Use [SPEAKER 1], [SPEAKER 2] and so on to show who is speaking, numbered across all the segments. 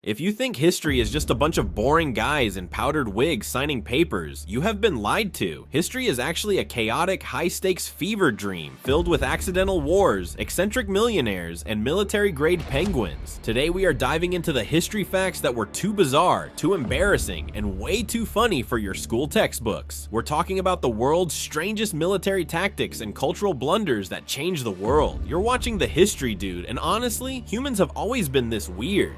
[SPEAKER 1] If you think history is just a bunch of boring guys in powdered wigs signing papers, you have been lied to. History is actually a chaotic, high-stakes fever dream filled with accidental wars, eccentric millionaires, and military-grade penguins. Today we are diving into the history facts that were too bizarre, too embarrassing, and way too funny for your school textbooks. We're talking about the world's strangest military tactics and cultural blunders that changed the world. You're watching The History Dude, and honestly, humans have always been this weird.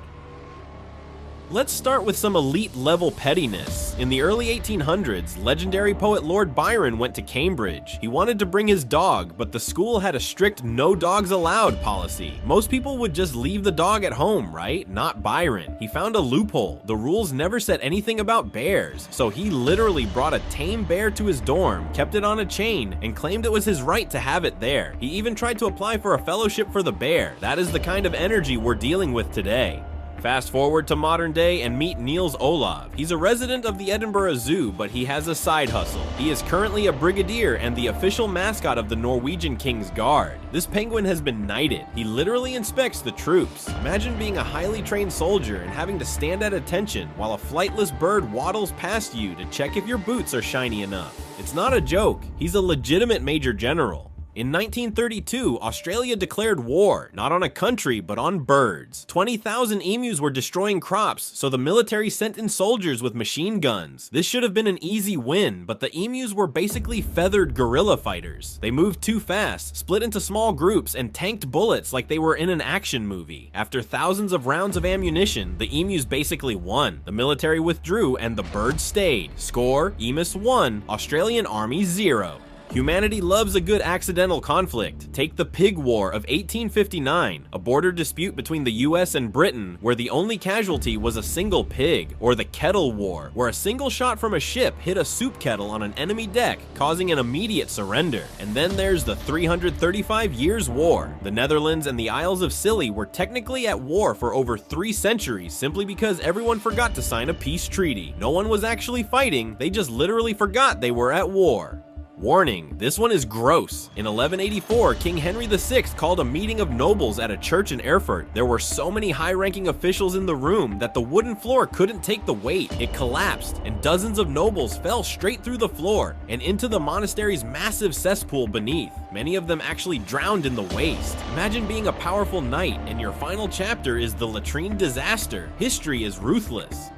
[SPEAKER 1] Let's start with some elite-level pettiness. In the early 1800s, legendary poet Lord Byron went to Cambridge. He wanted to bring his dog, but the school had a strict no dogs allowed policy. Most people would just leave the dog at home, right? Not Byron. He found a loophole. The rules never said anything about bears, so he literally brought a tame bear to his dorm, kept it on a chain, and claimed it was his right to have it there. He even tried to apply for a fellowship for the bear. That is the kind of energy we're dealing with today. Fast forward to modern day and meet Niels Olav. He's a resident of the Edinburgh Zoo, but he has a side hustle. He is currently a brigadier and the official mascot of the Norwegian King's Guard. This penguin has been knighted. He literally inspects the troops. Imagine being a highly trained soldier and having to stand at attention while a flightless bird waddles past you to check if your boots are shiny enough. It's not a joke. He's a legitimate major general. In 1932, Australia declared war, not on a country, but on birds. 20,000 emus were destroying crops, so the military sent in soldiers with machine guns. This should have been an easy win, but the emus were basically feathered guerrilla fighters. They moved too fast, split into small groups, and tanked bullets like they were in an action movie. After thousands of rounds of ammunition, the emus basically won. The military withdrew and the birds stayed. Score: Emus 1, Australian Army 0. Humanity loves a good accidental conflict. Take the Pig War of 1859, a border dispute between the US and Britain where the only casualty was a single pig, or the Kettle War, where a single shot from a ship hit a soup kettle on an enemy deck, causing an immediate surrender. And then there's the 335 Years' War. The Netherlands and the Isles of Scilly were technically at war for over 3 centuries simply because everyone forgot to sign a peace treaty. No one was actually fighting, they just literally forgot they were at war. Warning, this one is gross. In 1184, King Henry VI called a meeting of nobles at a church in Erfurt. There were so many high-ranking officials in the room that the wooden floor couldn't take the weight. It collapsed, and dozens of nobles fell straight through the floor and into the monastery's massive cesspool beneath. Many of them actually drowned in the waste. Imagine being a powerful knight, and your final chapter is the latrine disaster. History is ruthless.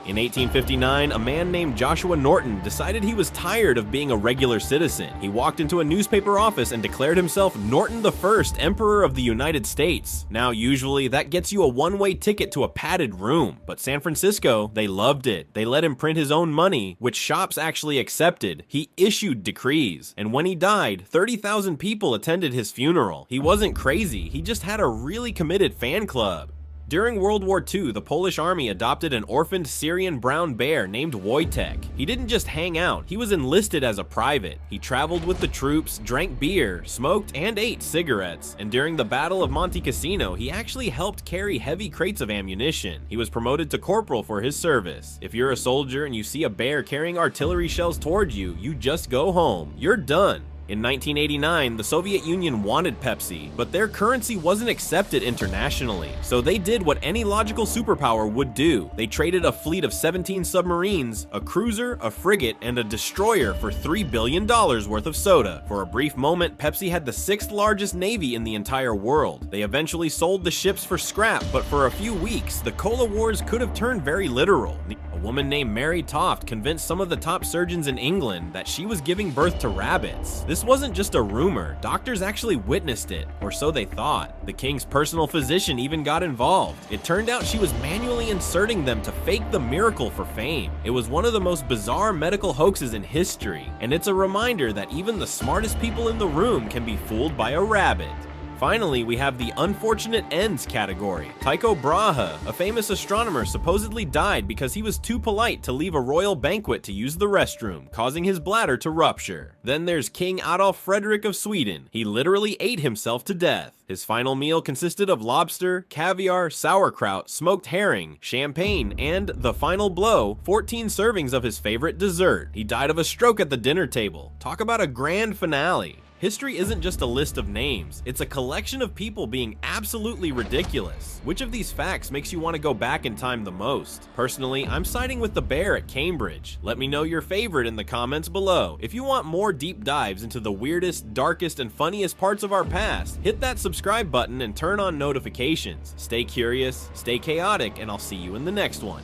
[SPEAKER 1] In 1859, a man named Joshua Norton decided he was tired of being a regular citizen. He walked into a newspaper office and declared himself Norton I, Emperor of the United States. Now, usually, that gets you a one-way ticket to a padded room, but San Francisco, they loved it. They let him print his own money, which shops actually accepted. He issued decrees, and when he died, 30,000 people attended his funeral. He wasn't crazy, he just had a really committed fan club. During World War II, the Polish army adopted an orphaned Syrian brown bear named Wojtek. He didn't just hang out, he was enlisted as a private. He traveled with the troops, drank beer, smoked, and ate cigarettes. And during the Battle of Monte Cassino, he actually helped carry heavy crates of ammunition. He was promoted to corporal for his service. If you're a soldier and you see a bear carrying artillery shells toward you, you just go home. You're done. In 1989, the Soviet Union wanted Pepsi, but their currency wasn't accepted internationally, so they did what any logical superpower would do. They traded a fleet of 17 submarines, a cruiser, a frigate, and a destroyer for $3 billion worth of soda. For a brief moment, Pepsi had the 6th largest navy in the entire world. They eventually sold the ships for scrap, but for a few weeks, the Cola Wars could have turned very literal. A woman named Mary Toft convinced some of the top surgeons in England that she was giving birth to rabbits. This wasn't just a rumor, doctors actually witnessed it, or so they thought. The king's personal physician even got involved. It turned out she was manually inserting them to fake the miracle for fame. It was one of the most bizarre medical hoaxes in history, and it's a reminder that even the smartest people in the room can be fooled by a rabbit. Finally, we have the unfortunate ends category. Tycho Brahe, a famous astronomer, supposedly died because he was too polite to leave a royal banquet to use the restroom, causing his bladder to rupture. Then there's King Adolf Frederick of Sweden. He literally ate himself to death. His final meal consisted of lobster, caviar, sauerkraut, smoked herring, champagne, and, the final blow, 14 servings of his favorite dessert. He died of a stroke at the dinner table. Talk about a grand finale. History isn't just a list of names, it's a collection of people being absolutely ridiculous. Which of these facts makes you want to go back in time the most? Personally, I'm siding with the bear at Cambridge. Let me know your favorite in the comments below. If you want more deep dives into the weirdest, darkest, and funniest parts of our past, hit that subscribe button and turn on notifications. Stay curious, stay chaotic, and I'll see you in the next one.